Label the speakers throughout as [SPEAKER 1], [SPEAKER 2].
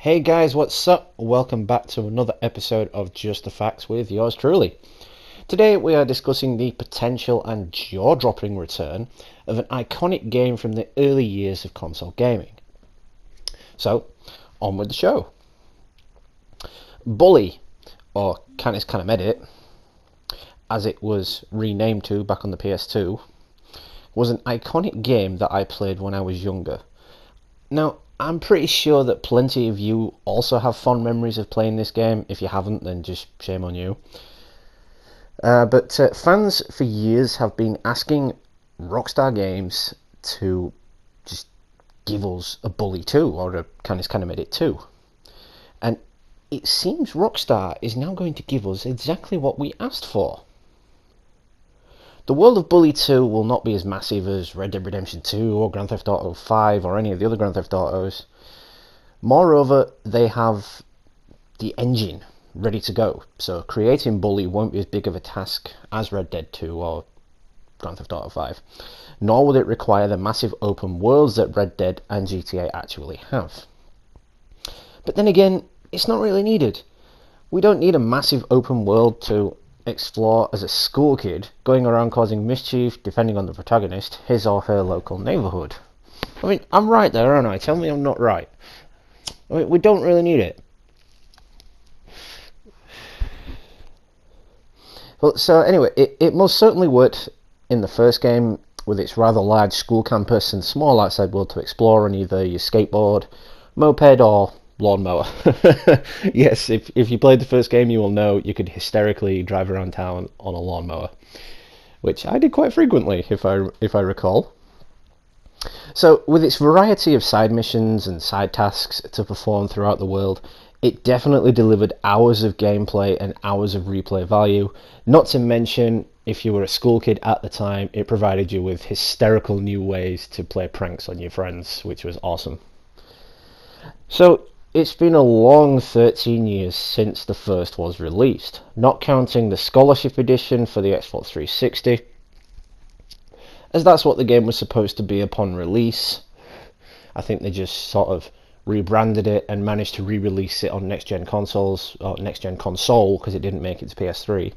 [SPEAKER 1] Hey guys, what's up? Welcome back to another episode of Just the Facts with yours truly. Today we are discussing the potential and jaw-dropping return of an iconic game from the early years of console gaming. So, on with the show. Bully, or Canis Canemedit, as it was renamed to back on the PS2, was an iconic game that I played when I was younger. Now, I'm pretty sure that plenty of you also have fond memories of playing this game. If you haven't, then just shame on you. But fans for years have been asking Rockstar Games to just give us a Bully 2 or a Canis Canemedit 2. And it seems Rockstar is now going to give us exactly what we asked for. The world of Bully 2 will not be as massive as Red Dead Redemption 2 or Grand Theft Auto 5 or any of the other Grand Theft Autos. Moreover, they have the engine ready to go, so creating Bully won't be as big of a task as Red Dead 2 or Grand Theft Auto 5, nor will it require the massive open worlds that Red Dead and GTA actually have. But then again, it's not really needed. We don't need a massive open world to explore as a school kid, going around causing mischief, depending on the protagonist, his or her local neighbourhood. I mean, I'm right there, aren't I? Tell me I'm not right. I mean, we don't really need it. Well, so anyway, it most certainly worked in the first game with its rather large school campus and small outside world to explore on either your skateboard, moped or lawnmower. Yes, if you played the first game, you will know you could hysterically drive around town on a lawnmower, which I did quite frequently, if I recall. So, with its variety of side missions and side tasks to perform throughout the world, it definitely delivered hours of gameplay and hours of replay value. Not to mention, if you were a school kid at the time, it provided you with hysterical new ways to play pranks on your friends, which was awesome. So, it's been a long 13 years since the first was released, not counting the Scholarship Edition for the Xbox 360, as that's what the game was supposed to be upon release. I think they just sort of rebranded it and managed to re-release it on next-gen consoles, or next-gen console, because it didn't make it to PS3,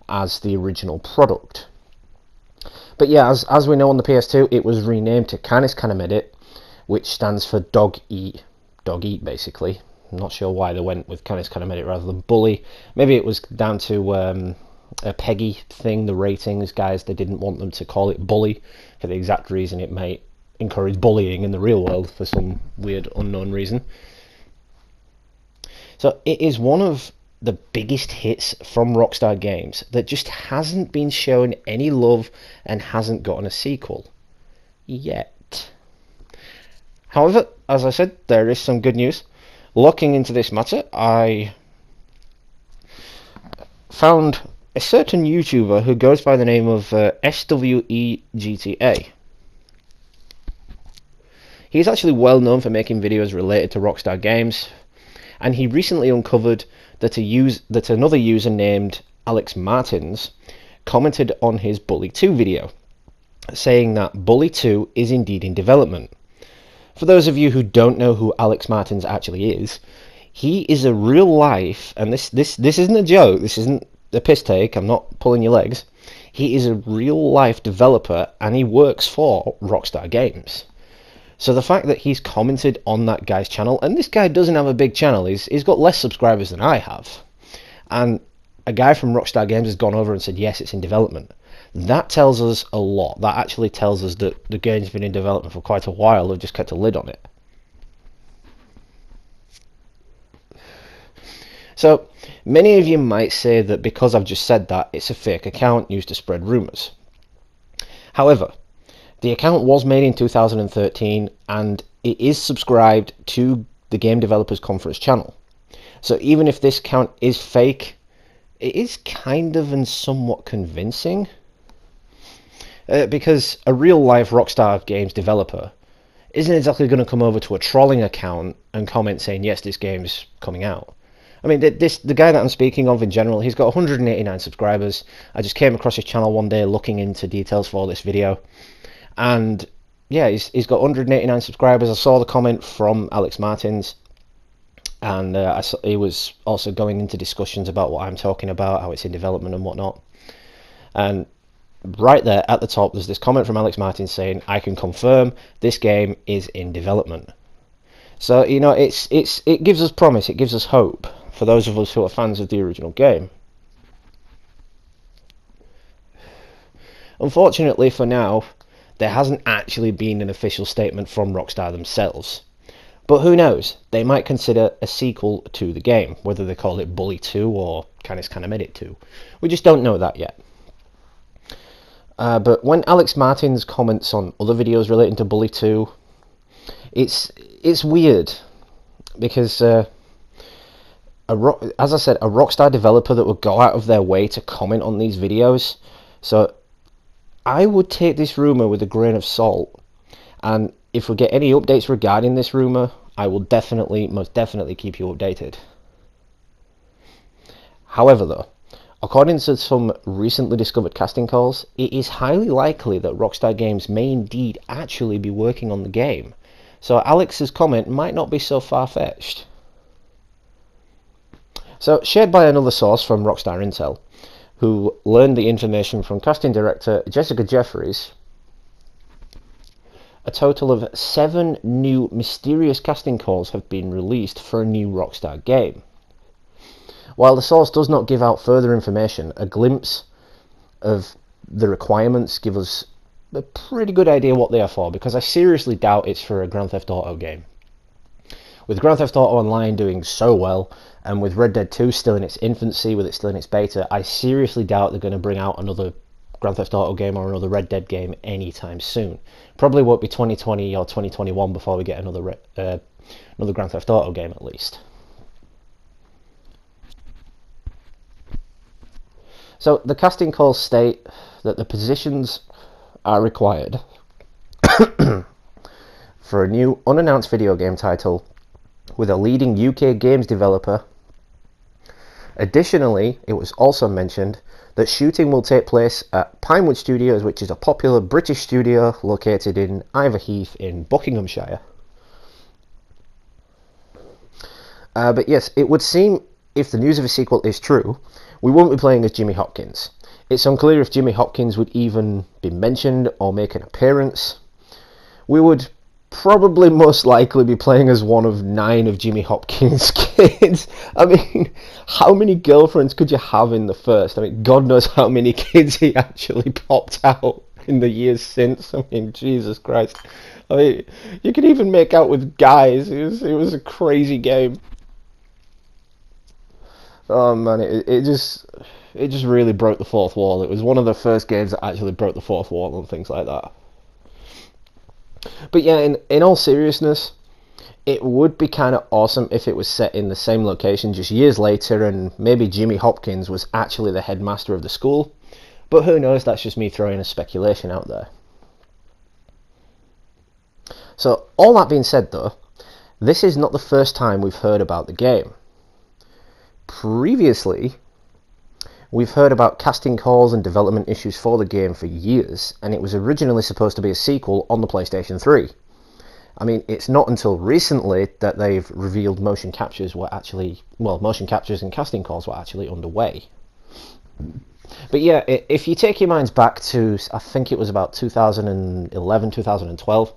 [SPEAKER 1] as the original product. But yeah, as we know on the PS2, it was renamed to Canis Canemedit, which stands for dog eat, basically. I'm not sure why they went with Canis Canemedit rather than Bully. Maybe it was down to a PEGI thing, the ratings guys. They didn't want them to call it Bully for the exact reason it might encourage bullying in the real world for some weird unknown reason. So it is one of the biggest hits from Rockstar Games that just hasn't been shown any love and hasn't gotten a sequel yet. However, as I said, there is some good news. Looking into this matter, I found a certain YouTuber who goes by the name of SWEGTA. He's actually well known for making videos related to Rockstar Games, and he recently uncovered that another user named Alex Martins commented on his Bully 2 video, saying that Bully 2 is indeed in development. For those of you who don't know who Alex Martins actually is, he is a real life, and this isn't a joke, this isn't a piss take, I'm not pulling your legs. He is a real life developer and he works for Rockstar Games. So the fact that he's commented on that guy's channel, and this guy doesn't have a big channel, he's got less subscribers than I have, and a guy from Rockstar Games has gone over and said yes, it's in development. That tells us a lot. That actually tells us that the game's been in development for quite a while. They've just kept a lid on it. So, many of you might say that because I've just said that, it's a fake account used to spread rumours. However, the account was made in 2013 and it is subscribed to the Game Developers Conference channel. So even if this account is fake, it is kind of and somewhat convincing. Because a real-life Rockstar Games developer isn't exactly going to come over to a trolling account and comment saying, yes, this game's coming out. I mean, the guy that I'm speaking of in general, he's got 189 subscribers. I just came across his channel one day looking into details for this video. And yeah, he's got 189 subscribers. I saw the comment from Alex Martins. and he was also going into discussions about what I'm talking about, how it's in development and whatnot. And right there at the top, there's this comment from Alex Martin saying, "I can confirm this game is in development." So you know, it gives us promise, it gives us hope for those of us who are fans of the original game. Unfortunately for now, there hasn't actually been an official statement from Rockstar themselves. But who knows, they might consider a sequel to the game, whether they call it Bully 2 or Canis Canemedit 2. We just don't know that yet. But when Alex Martin's comments on other videos relating to Bully 2, it's weird, because as I said, a Rockstar developer that would go out of their way to comment on these videos, so I would take this rumour with a grain of salt, and if we get any updates regarding this rumour, I will most definitely keep you updated. However though, according to some recently discovered casting calls, it is highly likely that Rockstar Games may indeed actually be working on the game, so Alex's comment might not be so far-fetched. So, shared by another source from Rockstar Intel, who learned the information from casting director Jessica Jeffries, a total of 7 new mysterious casting calls have been released for a new Rockstar game. While the source does not give out further information, a glimpse of the requirements give us a pretty good idea what they are for, because I seriously doubt it's for a Grand Theft Auto game. With Grand Theft Auto Online doing so well, and with Red Dead 2 still in its infancy, with it still in its beta, I seriously doubt they're going to bring out another Grand Theft Auto game or another Red Dead game anytime soon. Probably won't be 2020 or 2021 before we get another Grand Theft Auto game at least. So the casting calls state that the positions are required for a new unannounced video game title with a leading UK games developer. Additionally, it was also mentioned that shooting will take place at Pinewood Studios, which is a popular British studio located in Iverheath in Buckinghamshire. But yes, it would seem, if the news of a sequel is true, we won't be playing as Jimmy Hopkins. It's unclear if Jimmy Hopkins would even be mentioned or make an appearance. We would probably most likely be playing as one of 9 of Jimmy Hopkins' kids. I mean, how many girlfriends could you have in the first? I mean, God knows how many kids he actually popped out in the years since. I mean, Jesus Christ. I mean, you could even make out with guys. It was a crazy game. Oh man, it just really broke the fourth wall. It was one of the first games that actually broke the fourth wall and things like that. But yeah, in all seriousness, it would be kind of awesome if it was set in the same location just years later, and maybe Jimmy Hopkins was actually the headmaster of the school. But who knows, that's just me throwing a speculation out there. So, all that being said though, this is not the first time we've heard about the game. Previously, we've heard about casting calls and development issues for the game for years, and it was originally supposed to be a sequel on the PlayStation 3. I mean, it's not until recently that they've revealed motion captures and casting calls were actually underway. But yeah, if you take your minds back to, I think it was about 2011, 2012,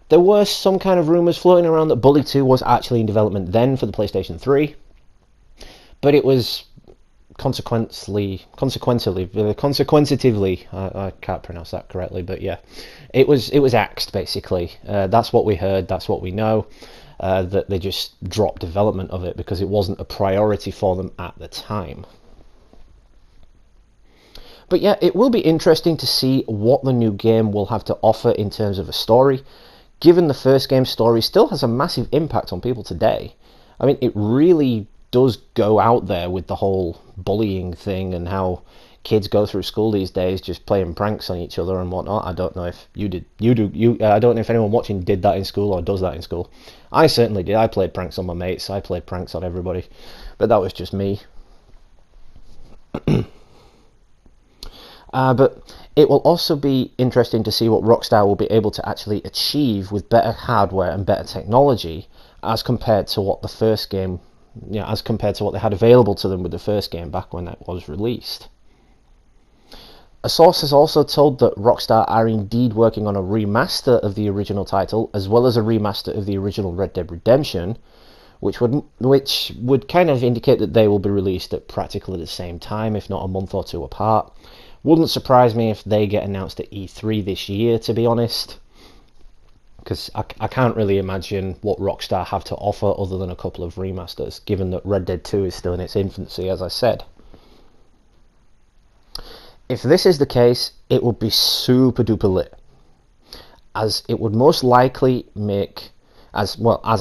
[SPEAKER 1] there were some kind of rumours floating around that Bully 2 was actually in development then for the PlayStation 3, but it was consequently, I can't pronounce that correctly, but yeah, it was axed basically. That's what we heard, that's what we know, that they just dropped development of it because it wasn't a priority for them at the time. But yeah, it will be interesting to see what the new game will have to offer in terms of a story, given the first game's story still has a massive impact on people today. I mean, it really does go out there with the whole bullying thing and how kids go through school these days just playing pranks on each other and whatnot. I don't know if I don't know if anyone watching did that in school or does that in school. I certainly did. I played pranks on my mates, I played pranks on everybody, but that was just me. But it will also be interesting to see what Rockstar will be able to actually achieve with better hardware and better technology as compared to what the first game, as compared to what they had available to them with the first game back when it was released. A source has also told that Rockstar are indeed working on a remaster of the original title, as well as a remaster of the original Red Dead Redemption, which would kind of indicate that they will be released at practically the same time, if not a month or two apart. Wouldn't surprise me if they get announced at E3 this year, to be honest, because I can't really imagine what Rockstar have to offer other than a couple of remasters, given that Red Dead 2 is still in its infancy, as I said. If this is the case, it would be super duper lit, as it would most likely make, as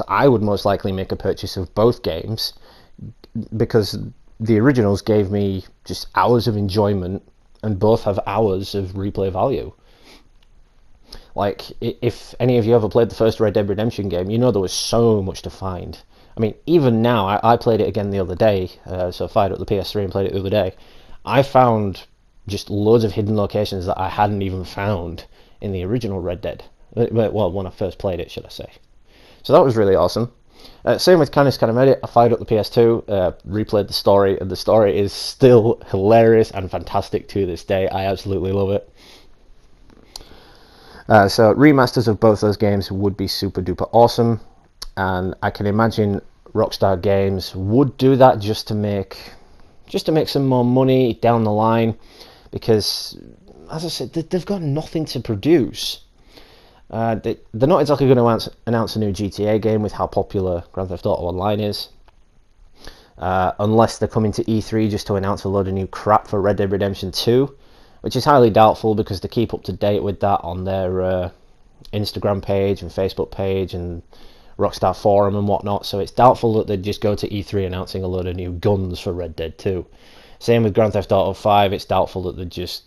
[SPEAKER 1] I would most likely make a purchase of both games, because the originals gave me just hours of enjoyment, and both have hours of replay value. Like, if any of you ever played the first Red Dead Redemption game, you know there was so much to find. I mean, even now, I played it again the other day, so I fired up the PS3 and played it the other day. I found just loads of hidden locations that I hadn't even found in the original Red Dead. Well, when I first played it, should I say. So that was really awesome. Same with Canis Canemedit. I fired up the PS2, replayed the story, and the story is still hilarious and fantastic to this day. I absolutely love it. So remasters of both those games would be super duper awesome, and I can imagine Rockstar Games would do that just to make some more money down the line, because, as I said, they've got nothing to produce. They're not exactly going to announce a new GTA game with how popular Grand Theft Auto Online is, unless they're coming to E3 just to announce a load of new crap for Red Dead Redemption 2, which is highly doubtful because they keep up to date with that on their Instagram page and Facebook page and Rockstar Forum and whatnot, so it's doubtful that they'd just go to E3 announcing a load of new guns for Red Dead 2. Same with Grand Theft Auto 5, it's doubtful that they'd just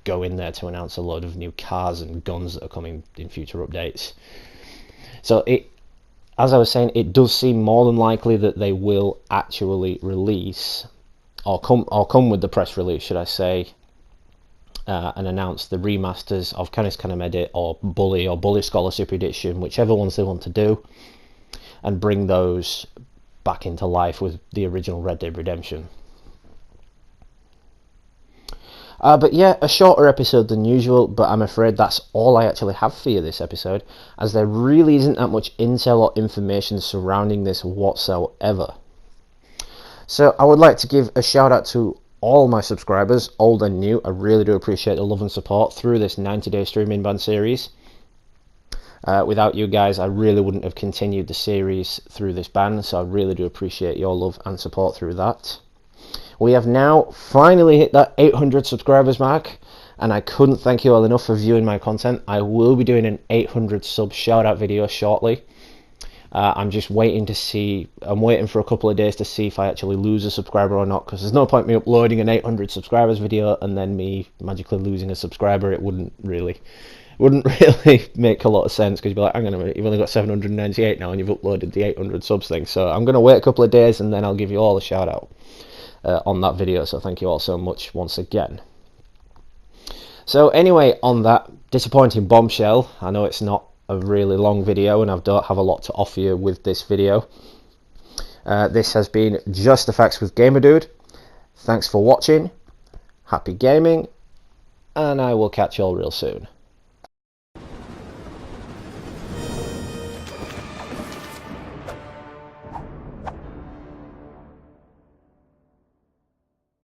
[SPEAKER 1] go in there to announce a load of new cars and guns that are coming in future updates. So as I was saying, it does seem more than likely that they will actually release, or come with the press release, should I say, and announce the remasters of Canis Canemedit or Bully Scholarship Edition, whichever ones they want to do, and bring those back into life with the original Red Dead Redemption. But yeah, a shorter episode than usual, but I'm afraid that's all I actually have for you this episode, as there really isn't that much intel or information surrounding this whatsoever. So I would like to give a shout out to all my subscribers, old and new. I really do appreciate the love and support through this 90-day streaming ban series. Without you guys, I really wouldn't have continued the series through this ban, so I really do appreciate your love and support through that. We have now finally hit that 800 subscribers mark, and I couldn't thank you all enough for viewing my content. I will be doing an 800 sub shout out video shortly. I'm just waiting to see, I'm waiting for a couple of days to see if I actually lose a subscriber or not, because there's no point me uploading an 800 subscribers video and then me magically losing a subscriber. It wouldn't really make a lot of sense, because you'd be like, hang on a minute, you've only got 798 now and you've uploaded the 800 subs thing. So I'm going to wait a couple of days and then I'll give you all a shout out on that video, so thank you all so much once again. So anyway, on that disappointing bombshell, I know it's not a really long video and I don't have a lot to offer you with this video. This has been Just the Facts with Gamerdude. Thanks for watching, happy gaming, and I will catch you all real soon.